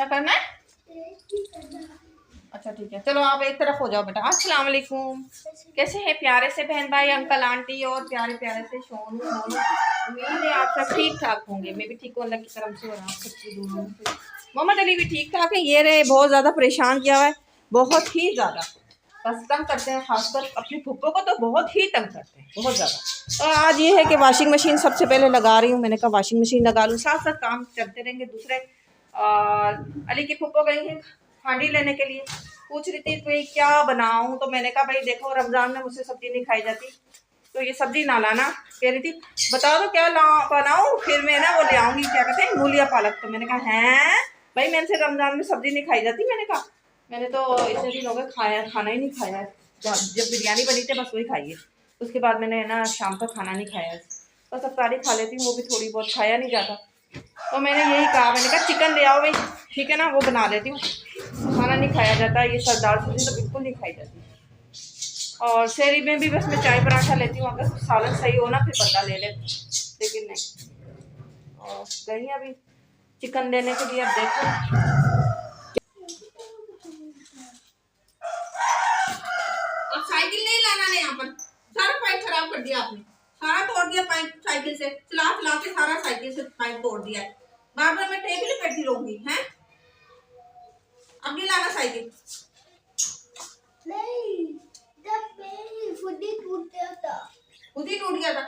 क्या करना है? अच्छा ठीक है, चलो आप एक तरफ हो जाओ बेटा। अस्सलाम वालेकुम, कैसे हैं प्यारे से बहन भाई, अंकल आंटी और प्यारे प्यारे से सोनू मोनू। उम्मीद है आप सब ठीक ठाक होंगे। मैं भी ठीक हूँ अल्लाह की तरफ से, और आप सबकी दुआओं से। मोहम्मद अली भी ठीक ठाक है। ये रहे बहुत ज़्यादा परेशान किया हुआ है, बहुत ही ज़्यादा। बस तंग करते हैं, खासकर अपनी फुप्पो को तो बहुत ही तंग करते हैं, बहुत ज़्यादा। तो आज ये है कि वॉशिंग मशीन सबसे पहले लगा रही हूँ। मैंने कहा वॉशिंग मशीन लगा लूँ, साथ साथ काम चलते रहेंगे दूसरे। और अली की फुप्पो गई है हांडी लेने के लिए, पूछ रही थी भाई क्या बनाऊं। तो मैंने कहा भाई देखो रमज़ान में मुझसे सब्जी नहीं खाई जाती, तो ये सब्जी ना लाना। कह रही थी बताओ तो क्या बनाऊं, फिर मैं ना वो ले आऊँगी क्या कहते हैं मूलिया पालक। तो मैंने कहा हैं भाई मैंने से रमज़ान में सब्जी नहीं खाई जाती। मैंने तो इतने दिन हो गए खाना ही नहीं खाया है। जब बिरयानी बनी थी बस वही खाई है, उसके बाद मैंने ना शाम का खाना नहीं खाया है। बस अफ्तारी खा लेती हूँ, वो भी थोड़ी बहुत, खाया नहीं जाता। तो मैंने यही कहा, मैंने कहा चिकन ले आओ भाई, ठीक है ना, वो बना देती हूँ। खाना नहीं खाया जाता, ये सरदार सब्जी तो बिल्कुल नहीं खाई जाती। और शहरी में भी बस मैं चाय पराठा लेती हूँ, अगर सालन सही हो ना फिर बंदा ले ले, लेकिन नहीं। और गई अभी चिकन लेने के लिए, अब देखो। अब साइकिल नहीं लाना है यहाँ पर, सारा पाइप खराब कर दिया आपने, सारा तोड़ दिया पाइप साइकिल से, चला चला के सारा साइकिल से पाइप तोड़ दिया है। बार बार मैं टेक लिए बैठी रहूंगी हैं। अब नहीं लाना साइकिल। नहीं, जब मेरी खुद ही टूट गया था, खुद ही टूट गया था।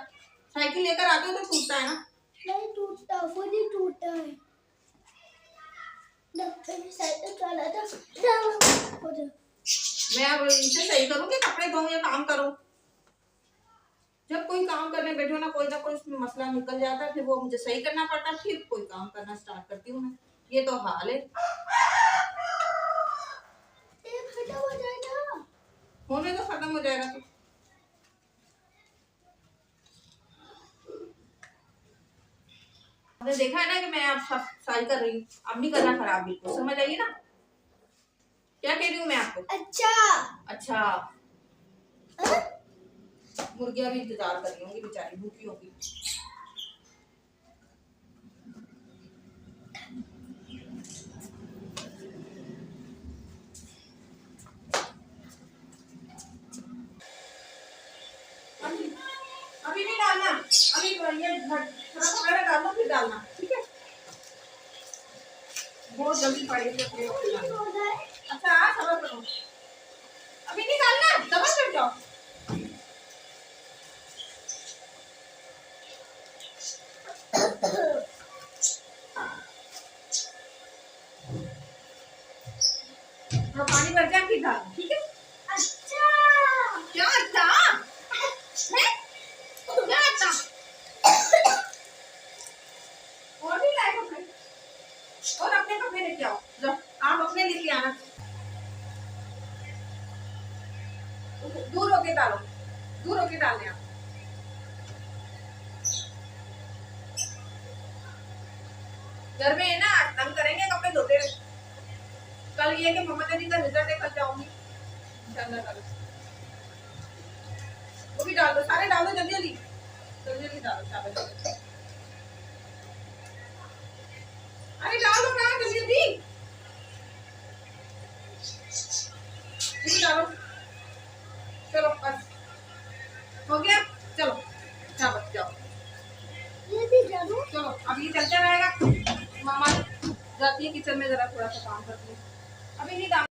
साइकिल लेकर आते हो तो टूटता है ना? नहीं टूटता, खुद ही टूटता है। जब मेरी साइकिल चला था मैं अब इसे सही करूँगी, कपड़े धोऊं या काम करूँ। जब कोई काम करने बैठो ना कोई उसमें मसला निकल जाता है, फिर वो मुझे सही करना पड़ता है, फिर कोई काम करना स्टार्ट करती हूँ मैं। ये तो हाल है। खत्म हो जाएगा, होने तो खत्म हो जाएगा। तो आपने देखा है ना कि मैं अब सही कर रही हूँ, अब नहीं करना खराब, बिल्कुल समझ आइए ना क्या कह रही हूँ मैं आपको। अच्छा मुर्गियां भी इंतजार कर रही होंगी, बेचारी भूखी होगी। अभी नहीं डालना, अभी ये थोड़ा डाल दो फिर डालना, ठीक है? बहुत जल्दी पड़ेगी। अच्छा सबर करो, अभी नहीं डालना, सबर कर जाओ। पानी भर जाए फिर डालना, ठीक है? अच्छा क्या अच्छा है? क्या अच्छा और भी लाए कपड़े, और अपने कपड़े लेके आओ। लो आप अपने लेके आना, दूर होके डालो, दूर होके डालने आप। घर में है ना तंग करेंगे कपड़े धोते हुए। कल ये कि मोहम्मद अली का रिजल्ट है, कल जाऊंगी इंशाल्लाह कल। वो भी डाल दो, सारे डाल दो, जल्दी जल्दी जल्दी जल्दी डालो, शाबाश। अरे डालो ना जल्दी जल्दी, जल्दी डालो। चलो बस हो गया, चलो शाबाश जाओ। ये भी डालो, चलो अब ये चलता रहेगा। मामा जाती है किचन में, जरा थोड़ा सा काम करती है, अभी नहीं डाल।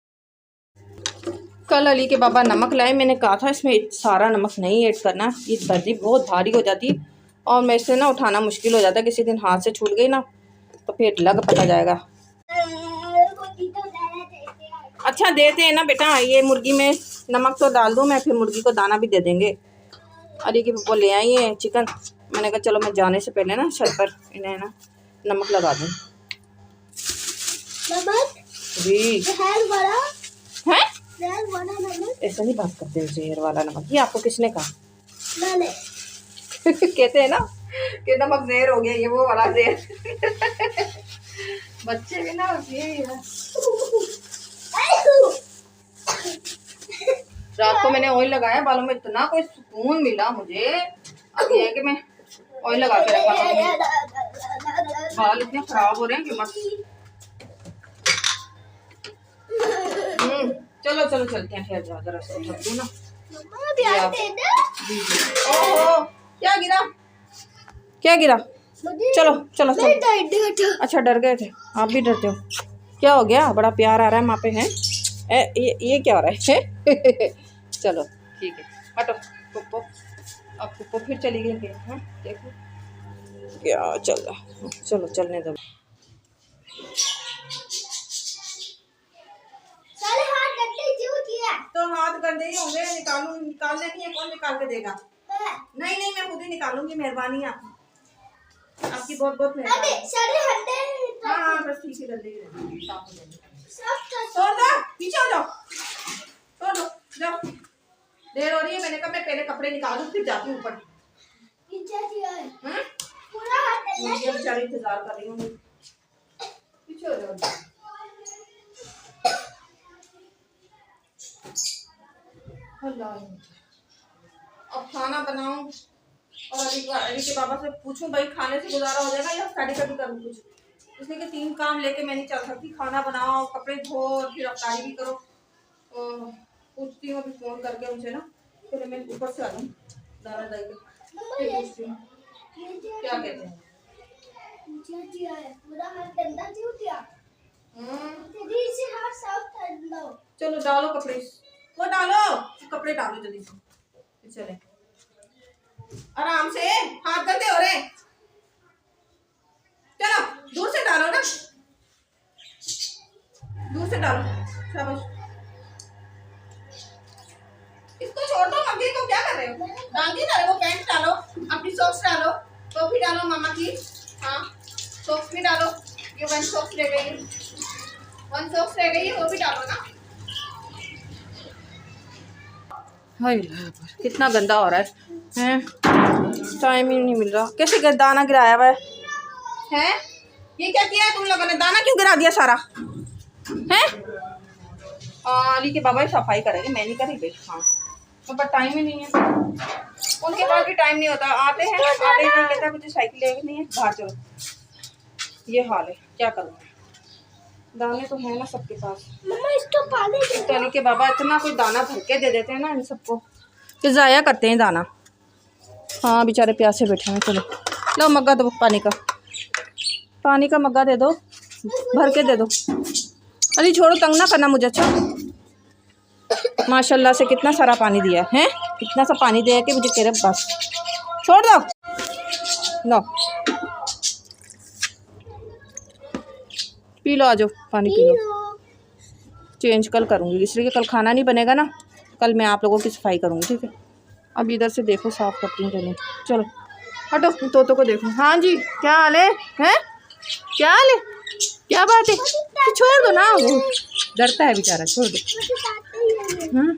कल अली के बाबा नमक लाए, मैंने कहा था इसमें सारा नमक नहीं ऐड करना, ये बर्जी बहुत भारी हो जाती है और मेरे से ना उठाना मुश्किल हो जाता है। किसी दिन हाथ से छूट गई ना तो फिर लग पता जाएगा। अच्छा देते हैं ना बेटा, ये मुर्गी में नमक तो डाल दूँ मैं, फिर मुर्गी को दाना भी दे देंगे। अली की पप्पो ले आई है चिकन, मैंने कहा चलो मैं जाने से पहले ना छत पर इन्हें ना नमक लगा दूँ। जी है ऐसा नहीं बात करते, जहर वाला नमक ये आपको किसने कहा? मैंने कहते हैं ना कि नमक जहर हो गया, ये वो वाला जहर। बच्चे भी ना यही है। रात को मैंने ऑयल लगाया बालों में, इतना कोई सुकून मिला मुझे। अब ये है कि मैं ऑयल लगा के रखा था, बाल इतने खराब हो रहे हैं कि मत। चलो चलो चलते हैं, फिर ज्यादा रास्ता थक दूँ ना। मम्मा प्यार दे दे। ओहो क्या गिरा, क्या गिरा? चलो चलो चलो। अच्छा डर गए थे, आप भी डरते हो? क्या हो गया, बड़ा प्यार आ रहा है वहाँ पे है? ये क्या हो रहा है? चलो ठीक है, हटो पुप्पो। अब पुप्पो फिर चली गई फिर, हाँ देखो क्या चल रहा है। चलो चलने दो। तो हाथ गंदे ही होंगे, निकालूं, निकालने नहीं है, कौन निकाल के देगा? नहीं नहीं मैं खुद ही निकालूंगी, मेहरबानी आपकी बहुत बहुत मेहरबानी। हाँ बस ठीक है, गंदे ही रहेंगे, साफ हो जाएंगे। छोड़ दो, पीछे हो जाओ, छोड़ दो, जाओ। देर हो रही है, मैंने कहा मैं पहले कपड़े निकालूं फिर जाती हूँ ऊपर। बेचारी इंतजार कर रही हूँ, पीछे हो जाओ। अब खाना बनाऊं और अली के पापा से पूछूं भाई खाने से गुजारा हो जाएगा या स्टडी का भी करूं कुछ, इसलिए कि 3 काम लेके मैं नहीं चल सकती। खाना बनाओ, कपड़े धो, फिर अफ्तारी भी करो। पूछती हूँ अभी फोन करके उनसे ना, फिर मैं ऊपर से आ जाऊँ दाना दाई के, पूछती हूँ क्या कहते हैं। चलो डालो कपड़े, वो डालो कपड़े, डालो जल्दी से, चले आराम से, हाथ गंदे हो रहे। चलो दूर से डालो ना, दूर से डालो, शाबाश। इसको छोड़ दो, मम्मी को क्या कर रहे हो? डांगी ना वो पैंट डालो, अपनी सॉक्स डालो, टोपी डालो मामा की, हाँ सॉक्स भी डालो। ये 1 सॉक्स रह गई, 1 सॉक्स रह गई है, वो भी डालो ना। हाय कितना गंदा हो रहा है, टाइम ही नहीं मिल रहा। कैसे दाना गिराया हुआ है? ये क्या किया है तुम लोगों ने? दाना क्यों गिरा दिया सारा है? अली के बाबा ही सफाई करेंगे, मैं नहीं करी भाई। हाँ तो पर टाइम ही नहीं है, उनके पास भी टाइम नहीं होता। आते हैं आते हैं कहता मुझे साइकिल लेनी है, बाहर चलो। ये हाल है, क्या करूँ? दाने तो है ना सबके पास। मम्मा इसको पानी दे दो। अली के बाबा इतना कोई दाना भर के दे देते हैं ना इन सबको, कि ज़ाया करते हैं दाना। हाँ बेचारे प्यासे बैठे हैं। चलो लो मग्गा दो पानी का, पानी का मग्गा दे दो, भर के दे दो। अली छोड़ो, तंग ना करना मुझे। अच्छा माशाल्लाह से कितना सारा पानी दिया है, इतना सा पानी दिया कि मुझे कह रहे बस छोड़ दो। लो पी लो, आ जाओ पानी पी लो। चेंज कल करूँगी, इसलिए कि कल खाना नहीं बनेगा ना, कल मैं आप लोगों की सफाई करूँगी, ठीक है? अब इधर से देखो साफ करती हूँ पहले। चलो हटो, तोतो को देखो। हाँ जी क्या हाल है? हैं क्या हाल है, क्या बात है? तो छोड़ दो ना, वो डरता है बेचारा, छोड़ दो। हाँ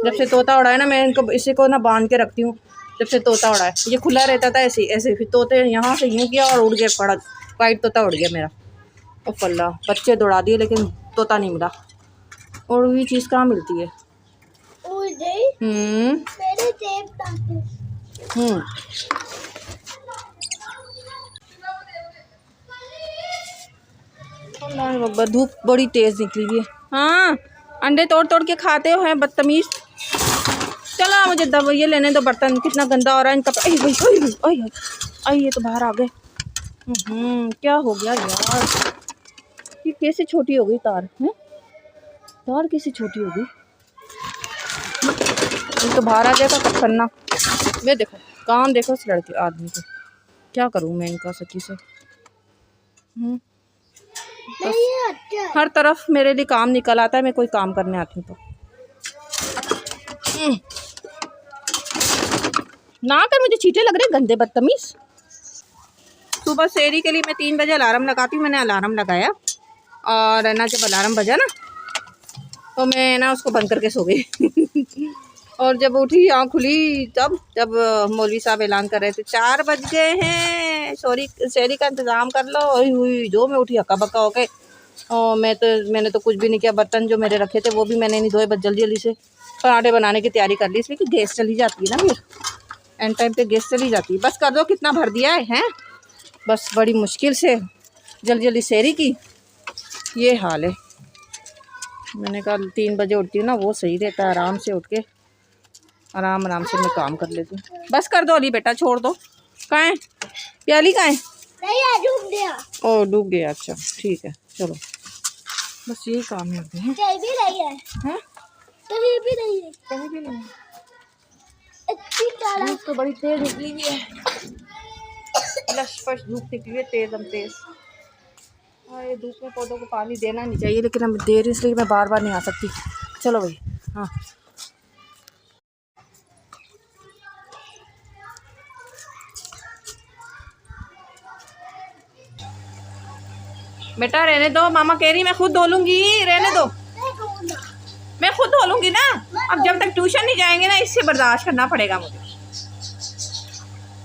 जब से तोता उड़ा है ना, मैं इनको इसी को ना बांध के रखती हूँ। जब से तोता उड़ा है, ये खुला रहता था ऐसे ऐसे, फिर तोते यहाँ से यूँ किया और उड़ गए, पड़ा वाइट तोता उड़ गया मेरा। ओ फल्ला, बच्चे दौड़ा दिए लेकिन तोता नहीं मिला। और भी चीज़ कहाँ मिलती है? धूप बड़ी तेज निकली हुई है। हाँ अंडे तोड़ तोड़ के खाते हो हैं बदतमीज। चलो मुझे ये लेने दो बर्तन, कितना गंदा हो रहा है इनका। आई ये तो बाहर आ गए। क्या हो गया यार, ये कैसे छोटी हो गई तार है? तार कैसे छोटी हो गई? ये तो बाहर आ जाएगा कब करना। ये देखो काम देखो इस लड़के आदमी को, क्या करूँ मैं इनका सच्ची से। हर तरफ मेरे लिए काम निकल आता है, मैं कोई काम करने आती हूँ तो ना कर, मुझे चीटे लग रहे गंदे बदतमीज। सुबह सेरी के लिए मैं 3 बजे अलार्म लगाती हूँ, मैंने अलार्म लगाया और ना जब अलार्म बजा ना तो मैं ना उसको बंद करके सो गई। और जब उठी आँख खुली तब जब मौलवी साहब ऐलान कर रहे थे 4 बज गए हैं, सेरी का इंतज़ाम कर लो। हुई जो मैं उठी हक्का बक्का होके, और मैंने तो कुछ भी नहीं किया। बर्तन जो मेरे रखे थे वो भी मैंने नहीं धोए, बस जल्दी जल्दी से पराठे बनाने की तैयारी कर ली, इसलिए कि गैस चली जाती है ना, फिर एंड टाइम पे गैस चली जाती है। बस कर दो, कितना भर दिया है बस बड़ी मुश्किल से जल्दी जल्दी सेरी की, ये हाल है। मैंने कहा 3 बजे उठती हूँ ना, वो सही रहता है, आराम से उठ के आराम आराम से मैं काम कर लेती हूँ। बस कर दो अली बेटा, छोड़ दो। कहाँ है प्याली, कहाँ है? नहीं, डूब गया। ओ डूब गया, अच्छा ठीक है चलो, बस यही काम है अभी। कहीं भी नहीं है। हैं? कहीं भी नहीं है। कहीं भी नहीं। इतनी काला। धूप तो बड़ी तेज निकली हुई है, लशपश धूप निकली है, तेज हम तेज। हाँ, ये धूप में पौधों को पानी देना नहीं चाहिए, लेकिन हम दे रही, इसलिए मैं बार बार नहीं आ सकती। चलो भाई। हाँ बेटा रहने दो, मामा कह रही मैं खुद धो लूंगी, रहने दो, मैं खुद धो लूंगी ना। अब जब तक ट्यूशन नहीं जाएंगे ना, इससे बर्दाश्त करना पड़ेगा मुझे।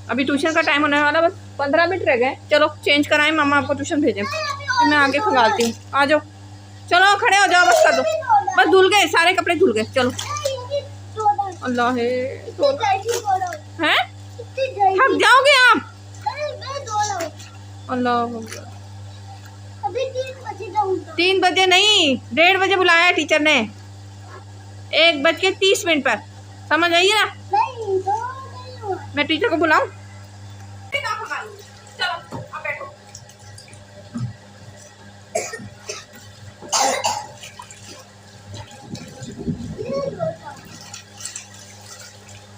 अभी ट्यूशन का टाइम होने वाला, बस 15 मिनट रह गए। चलो चेंज कराएं, मामा आपको ट्यूशन भेजें, फिर मैं आगे खंगालती हूँ। आ जाओ, चलो खड़े हो जाओ, बस कर दो, बस धुल गए सारे कपड़े, धुल गए। चलो अल्लाह है, हैं थक जाओगे आप। अल्लाह, अभी 3 बजे जाऊंगा। 3 बजे नहीं, 1:30 बजे बुलाया है टीचर ने, 1:30 पर, समझ आइए ना। नहीं, तो नहीं हुआ। मैं टीचर को बुलाऊं? चलो अब बैठो।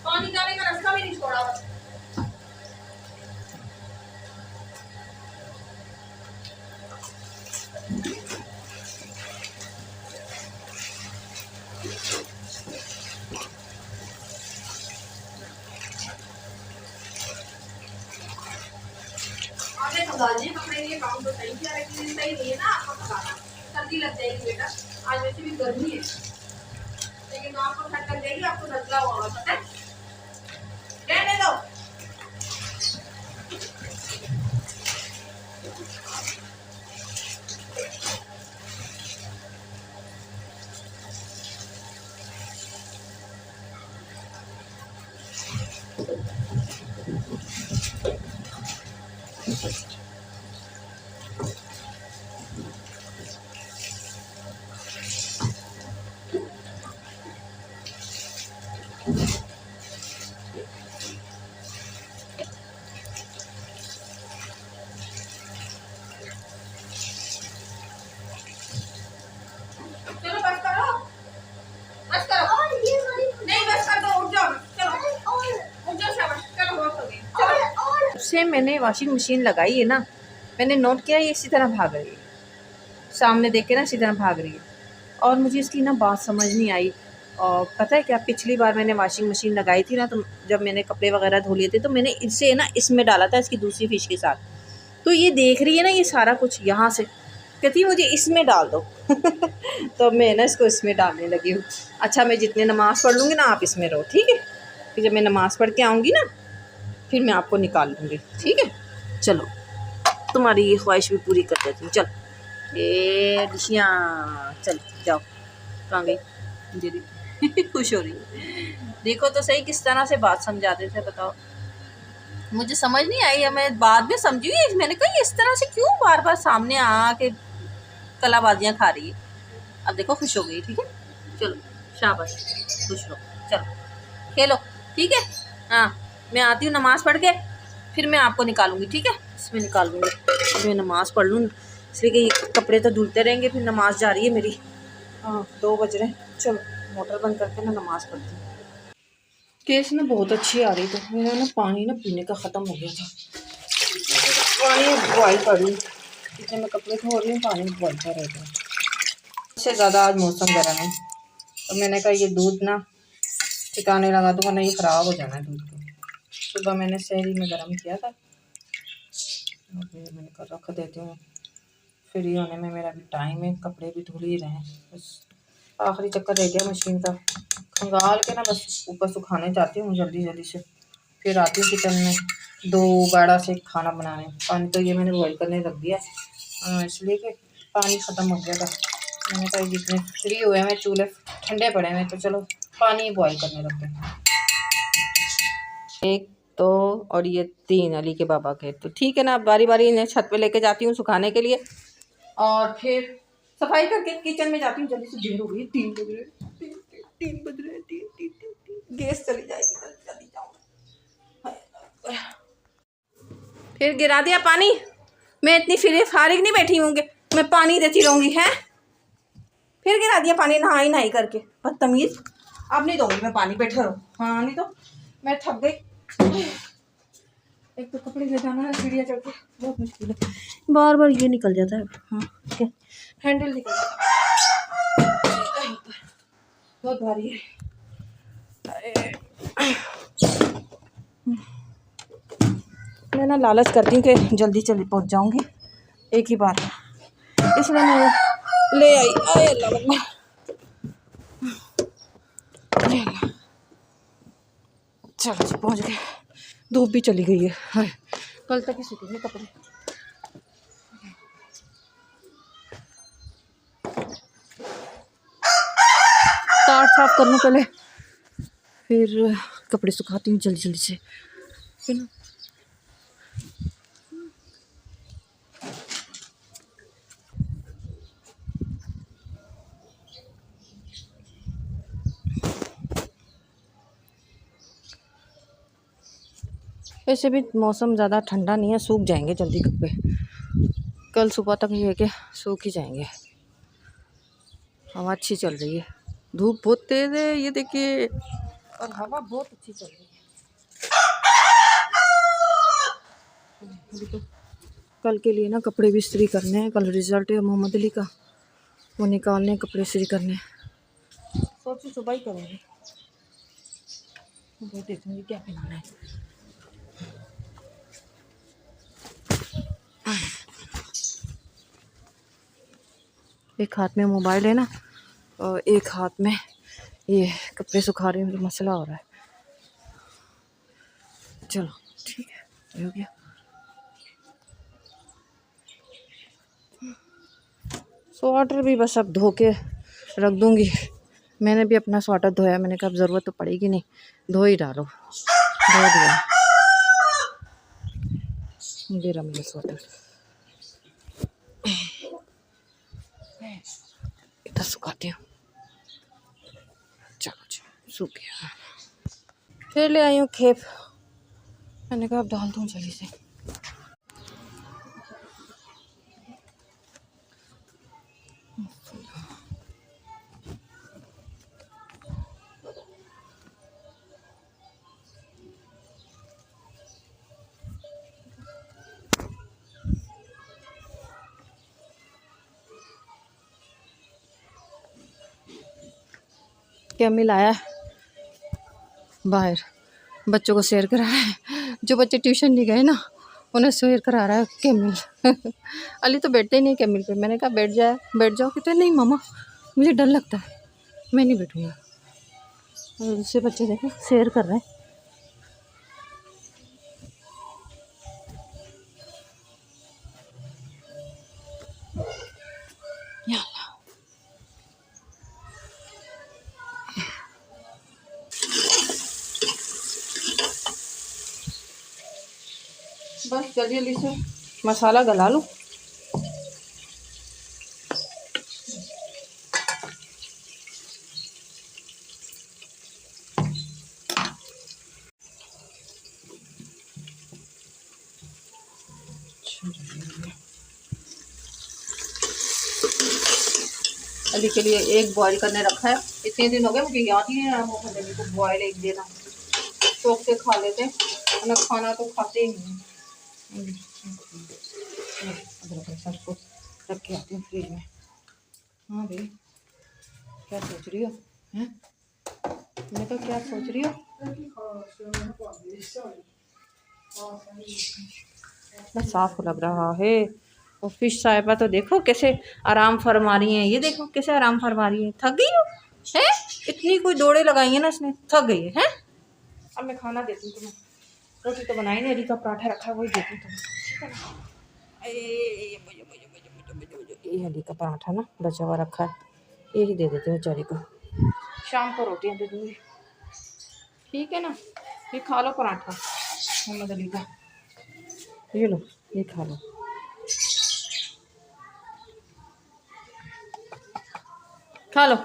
पानी जाने का रास्ता भी नहीं छोड़ा बस। आगे खंगालिए कपड़े, ये काम तो सही किया, लेकिन सही नहीं है ना आपको खंगालना, सर्दी लग जाएगी बेटा। आज वैसे भी गर्मी है, लेकिन आपको ठंड लग जाएगी, आपको नजला होगा, पता है। रहने दो। चलो बस करो, बस करो। और ये वाली नहीं बस कर दो, उठ जाओ, चलो और उठ जाओ, शाबाश, चलो बहुत हो गई, चलो। और से मैंने वॉशिंग मशीन लगाई है ना, मैंने नोट किया ये इसी तरह भाग रही है, सामने देख के ना इसी तरह भाग रही है। और मुझे इसकी ना बात समझ नहीं आई। और पता है क्या, पिछली बार मैंने वॉशिंग मशीन लगाई थी ना, तो जब मैंने कपड़े वगैरह धो लिए थे, तो मैंने इसे ना इसमें डाला था, इसकी दूसरी फिश के साथ। तो ये देख रही है ना, ये सारा कुछ यहाँ से कहती मुझे इसमें डाल दो तो मैं ना इसको इसमें डालने लगी हूँ। अच्छा मैं जितने नमाज़ पढ़ लूँगी ना, आप इसमें रहो, ठीक है। फिर जब मैं नमाज़ पढ़ के आऊँगी ना, फिर मैं आपको निकाल लूँगी, ठीक है। चलो तुम्हारी ये ख्वाहिश भी पूरी कर देती हूँ। चल ये डिशियाँ, चल जाओ। कहाँ गई दीदी खुश हो रही है, देखो तो सही किस तरह से बात समझाते थे, बताओ। मुझे समझ नहीं आई है, मैं बाद में समझी, मैंने कहा ये इस तरह से क्यों बार बार सामने आके कलाबाजियाँ खा रही है। अब देखो खुश हो गई, ठीक है। चलो शाबाश, खुश रहो, चलो खेलो, ठीक है। हाँ मैं आती हूँ नमाज़ पढ़ के, फिर मैं आपको निकालूंगी, ठीक है। इसमें निकालूंगी, अब मैं नमाज़ पढ़ लूँ, इसलिए कि कपड़े तो धुलते रहेंगे, फिर नमाज़ जा रही है मेरी। हाँ 2 बज रहे हैं, चलो मोटर बंद करके ना नमाज़ पढ़ती हूँ। केस ना बहुत अच्छी आ रही, तो मेरा ना पानी ना पीने का ख़त्म हो गया था, पानी बॉयल कर रही, जितने मैं कपड़े धो रही हूँ पानी बॉयल कर रही था। इससे ज़्यादा आज मौसम गर्म है, तो मैंने कहा ये दूध ना ठिकाने लगा दूँगा, नहीं ख़राब हो जाना है दूध को। सुबह मैंने सहरी में गर्म किया था, मैंने कहा रख देती हूँ, फ्री होने में मेरा भी टाइम है, कपड़े भी धुल ही रहे हैं, बस आखिरी चक्कर रह गया मशीन का, खंगाल के ना बस ऊपर सुखाने जाती हूँ जल्दी जल्दी से, फिर आती हूँ किचन में दोबारा से खाना बनाने। पानी तो ये मैंने बॉयल करने रख दिया, इसलिए कि पानी ख़त्म हो गया था। मैंने कहा जितने फ्री हुए हैं, चूल्हे ठंडे पड़े हैं, तो चलो पानी बॉयल करने रख दें। 1 2 और ये 3 अली के बाबा के, तो ठीक है ना, बारी बारी इन्हें छत पे लेके जाती हूँ सुखाने के लिए, और फिर सफाई करके किचन में जाती हूँ, जल्दी से देर हो गई, 3 बज रहे, 3 बज रहे, 3 गैस चली जाएगी, जल्दी जल्दी जाऊँ। फिर गिरा दिया पानी। मैं इतनी फिर फारिग नहीं बैठी हूँ कि मैं पानी देती रहूँगी, है। फिर गिरा दिया पानी नहाई नहाई करके, बदतमीज। अब नहीं दूंगी मैं पानी, बैठे रहो। हाँ, नहीं तो मैं थक गई। एक तो कपड़े ले जाना है, सीढ़ियाँ चढ़ के बहुत मुश्किल है, बार बार ये निकल जाता है। हाँ, क्या हैंडल निकल जाता है, बहुत भारी है। अरे मैं ना लालच करती हूँ कि जल्दी जल्दी पहुँच जाऊँगी एक ही बार, इसलिए मैं ले आई। आए अल्लाह अल्लाह, चलो जी पहुँच गए। धूप भी चली गई है, हाय कल तक ही सूखेंगे कपड़े। तार साफ करने पहले, फिर कपड़े सुखाती हूँ जल्दी जल्दी से, है ना। वैसे भी मौसम ज़्यादा ठंडा नहीं है, सूख जाएंगे जल्दी कपड़े। कल सुबह तक ये कि सूख ही जाएंगे। हवा अच्छी चल रही है, धूप बहुत तेज़ है ये देखिए, और हवा बहुत अच्छी चल रही है। अभी तो कल के लिए ना कपड़े भी इस्त्री करने हैं, कल रिजल्ट है मोहम्मद अली का, वो निकालने, कपड़े इस्त्री करने। सोचो सुबह ही करूँगी, वो देखूँगी क्या पहनना है। एक हाथ में मोबाइल है ना, और एक हाथ में ये कपड़े सुखा रही हूँ, मसला हो रहा है। चलो ठीक है, हो गया। स्वेटर भी बस अब धो के रख दूँगी। मैंने भी अपना स्वेटर धोया, मैंने कहा अब ज़रूरत तो पड़ेगी नहीं, धो ही डालो, धो दिया। गिरा मेरा स्वेटर, इधर सुखाती हूँ। चलो जी सूख गया। फिर ले आई हूँ खेप, मैंने कहा अब डाल दूँ जल्दी से। कैमिल आया बाहर, बच्चों को शेयर करा रहा है। जो बच्चे ट्यूशन नहीं गए ना, उन्हें शेयर करा रहा है कैमिल। अली तो बैठते ही नहीं कैमिल पे, मैंने कहा बैठ जाओ, कहते नहीं मामा मुझे डर लगता है, मैं नहीं बैठूँगा। दूसरे बच्चे देखो शेयर कर रहे हैं। बस जल्दी जल्दी से मसाला गला लूँ। अली के लिए एग बॉईल करने रखा है, इतने दिन हो गए मुझे याद ही नहीं रहा मोहम्मद अली को बॉयल एग देना। शौक से खा लेते, उन्हें खाना तो खाते ही नहीं। सबको रख के आती हूँ फ्रिज में। हाँ भाई क्या सोच रही हो, हैं? मैं तो क्या सोच रही हो, इतना साफ लग रहा है। और फिश साहिबा तो देखो कैसे आराम फरमा रही हैं, ये देखो कैसे आराम फरमा रही है। थक गई हो है, इतनी कोई दौड़े लगाई है ना इसने, थक गई है। अब मैं खाना देती हूँ तुम्हें, रोटी तो बनाई नहीं, अली का पराठा रखा है वही देती हूँ तुम्हें। ये अली का पराठा ना बचा हुआ रखा है, यही दे देती हूँ बेचारी को, शाम को रोटियाँ दे दूँगी, ठीक है ना। ये खा लो पराठा मोहम्मद अली का, ये लो ये खा लो। खा लो।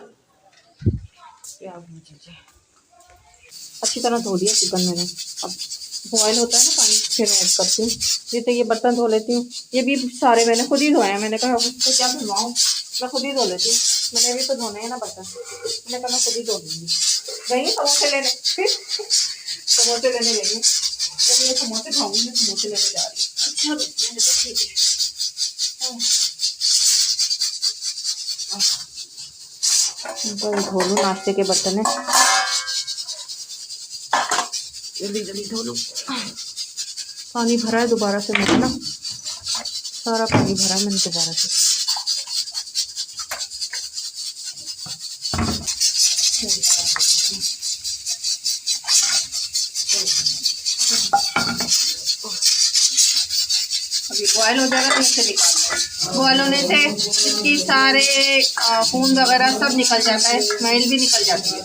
अच्छी तरह धो दिया चिकन मैंने। अब बॉयल होता है ना पानी, फिर ऐड करती हूँ। ये तो ये बर्तन धो लेती हूँ। ये भी सारे मैंने खुद ही धोए हैं। मैंने कहा उसको क्या धुलवाऊँ, मैं खुद ही धो लेती हूँ। मैंने भी तो धोने हैं ना बर्तन, मैंने कहा मैं खुद ही धो लूँगी। गई समोसे लेने समोसे लेने गई। जब ये समोसे खाऊंगी, मैं समोसे लेने जा रही हूँ। अच्छा मैंने तो ठीक है। धो लूँ, नाश्ते के बर्तन है, जल्दी जल्दी धो लूँ। पानी भरा है दोबारा से मैंने ना, सारा पानी भरा है मैंने दोबारा से। अभी बॉयल हो जाएगा तो इसे निकाल। बॉयल होने से इसकी सारे खून वगैरह सब निकल जाता है, स्मेल भी निकल जाती है।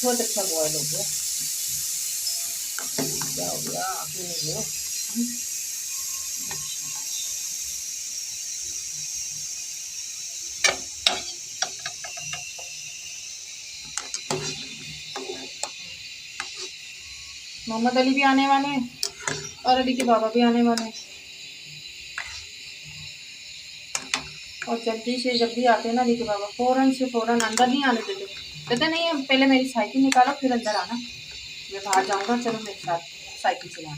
बहुत अच्छा बॉयल हो गया। क्या हो गया, आगे नहीं हो। मोहम्मद अली भी आने वाले हैं और अली के बाबा भी आने वाले हैं। और जल्दी से जब भी आते हैं ना अली के बाबा, फौरन अंदर नहीं आने देते। कहते नहीं हम पहले मेरी साइकिल निकालो फिर अंदर आना। मैं बाहर जाऊंगा, चलो मेरे साथ साइकिल चलाना।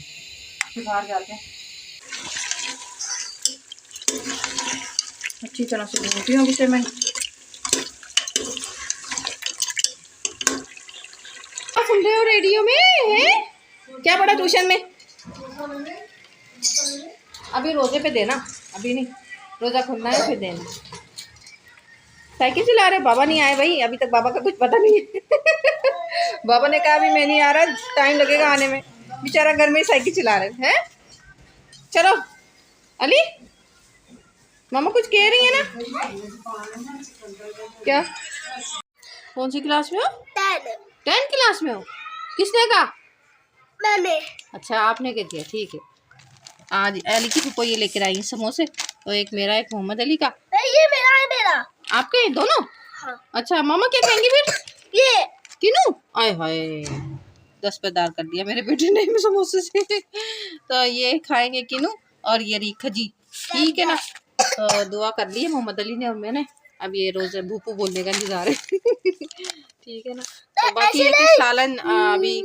फिर बाहर जाते हैं। अच्छी तरह से घूमती हूँ इसे मैं। सुन रहे हो रेडियो में है क्या पढ़ा ट्यूशन में? अभी रोजे पे देना, अभी नहीं, रोजा खुलना है फिर देना। साइकिल चला रहे, बाबा नहीं आए भाई अभी तक, बाबा का कुछ पता नहीं है। बाबा ने कहा अभी मैं नहीं आ रहा, टाइम लगेगा आने में। बेचारा घर में ही साइकिल चला रहे हैं। चलो अली, मामा कुछ कह रही है ना? क्या, कौन सी क्लास में हो? 10 क्लास में हो? किसने कहा? मैंने। अच्छा आपने कह दिया, ठीक है। आज अली की फूफो ये लेकर आई है समोसे, तो एक मेरा एक मोहम्मद अली का। ये मेरा है, मेरा। आपके दोनों? हाँ। अच्छा मामा क्या कहेंगे फिर? ये किनू? आय हाय, 10 पैदार कर दिया मेरे बेटे ने समोसे से। तो ये खाएंगे किनू और ये रही खजी, ठीक है ना? तो दुआ कर ली है मोहम्मद अली ने और मैंने। अब ये रोज भूपू बोलने का इंतजार है। ठीक है ना? तो बाकी ये कि सालन अभी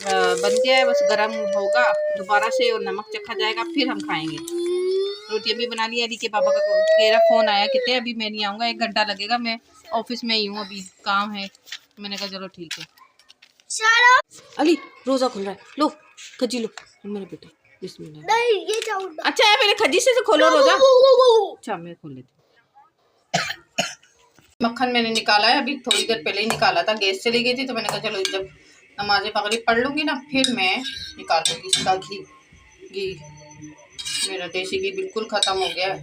बन गया है, बस गरम होगा दोबारा से और नमक चखा जाएगा फिर हम खाएंगे। रोटियां भी बना ली। अली के पापा का मेरा फोन आया, कहते अभी मैं नहीं आऊँगा, 1 घंटा लगेगा, मैं ऑफिस में ही हूँ, अभी काम है। मैंने कहा चलो ठीक है। अली रोजा खुल रहा है, लो खजी लो मेरे बेटे, बिस्मिल्लाह। नहीं ये चाहूंगा। अच्छा है, पहले खजी से खोलो रोजा। अच्छा मैं खोल लेती हूँ। मक्खन मैंने निकाला है, अभी थोड़ी देर पहले ही निकाला था, गैस चली गई थी तो मैंने कहा चलो जब नमाज़ मगरिब पढ़ लूँगी ना फिर मैं निकाल लूँगी इसका घी। मेरा देसी घी बिल्कुल ख़त्म हो गया है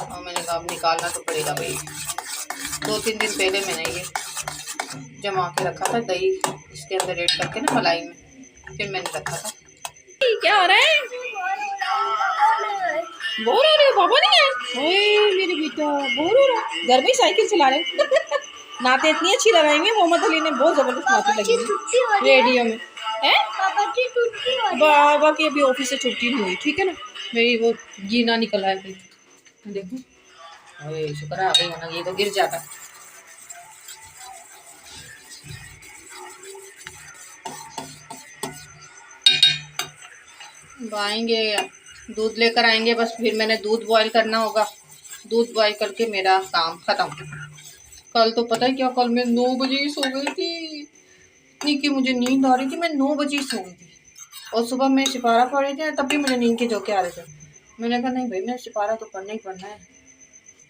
और मैंने कहा अब निकालना तो पड़ेगा भाई। 2-3 दिन पहले मैंने ये जमा के रखा था, दही इसके अंदर ऐड करके ना मलाई में, फिर मैंने रखा था। क्या हो रहा है? बोर हो रहे हो? बाबा नहीं है? ओए मेरे बेटा बोर हो रहा है, घर में साइकिल चला रहे। नाते इतनी अच्छी लगाएंगे, मोहम्मद अली ने बहुत जबरदस्त नाते लगी रेडियो में है। बाबा की अभी ऑफिस से छुट्टी नहीं हुई, ठीक है ना? मेरी वो जीना निकल आया है, देखो। ओए शुक्र है आ गई, वरना ये तो गिर जाता। आएंगे दूध लेकर आएंगे, बस फिर मैंने दूध बॉईल करना होगा। दूध बॉईल करके मेरा काम खत्म। कल तो पता है क्या, कल मैं 9 बजे ही सो गई थी, इतनी कि मुझे नींद आ रही थी, मैं 9 बजे ही सो गई थी। और सुबह मैं सिपारा पढ़ रही थी तब भी मुझे नींद के झोंके आ रहे थे। मैंने कहा नहीं भाई, मैं सिपारा तो पढ़ना ही पढ़ना है,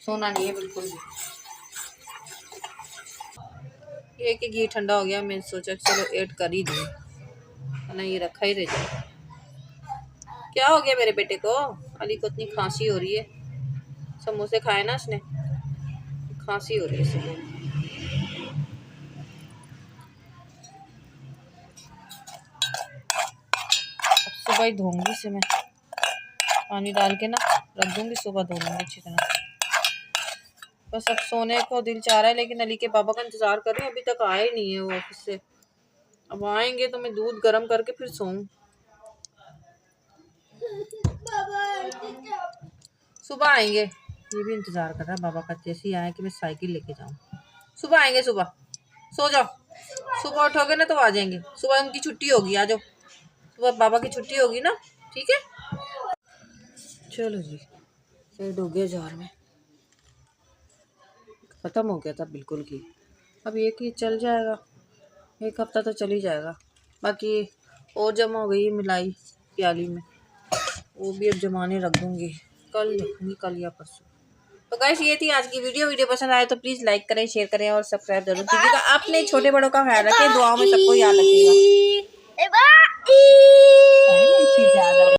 सोना नहीं है बिल्कुल भी। ये कि घी ठंडा हो गया, मैंने सोचा चलो ऐड कर ही दूँ, ना ये रखा ही रह जाए। क्या हो गया मेरे बेटे को? अली को इतनी खांसी हो रही है, समोसे खाए ना उसने, खांसी हो रही है इसलिए। सुबह ही धोऊंगी इसे मैं, पानी डाल के ना रख दूंगी, सुबह धो लूँगी अच्छी तरह। बस अब सोने को दिल चाह रहा है, लेकिन अली के पापा का इंतज़ार कर रहे हैं, अभी तक आए नहीं है वो ऑफिस से। अब आएंगे तो मैं दूध गर्म करके फिर सोऊं। सुबह आएंगे, ये भी इंतज़ार कर रहा है बाबा का, जैसे ही आए कि मैं साइकिल लेके जाऊं। सुबह आएंगे, सुबह सो जाओ, सुबह उठोगे ना तो आ जाएंगे। सुबह उनकी छुट्टी होगी, आ जाओ, सुबह बाबा की छुट्टी होगी ना, ठीक है। चलो जी, फिर डूब गया जार में, ख़त्म हो गया था बिल्कुल की। अब ये कि चल जाएगा, एक हफ्ता तो चल ही जाएगा। बाकी और जमा हो गई मिलाई प्याली में, वो भी अब जमाने रख दूँगी, कल रखूँगी, कल या परसों। तो गाइस ये थी आज की वीडियो पसंद आए तो प्लीज़ लाइक करें, शेयर करें और सब्सक्राइब जरूर कीजिएगा। अपने छोटे बड़ों का ख्याल रखें, दुआओं में सबको याद रखिएगा।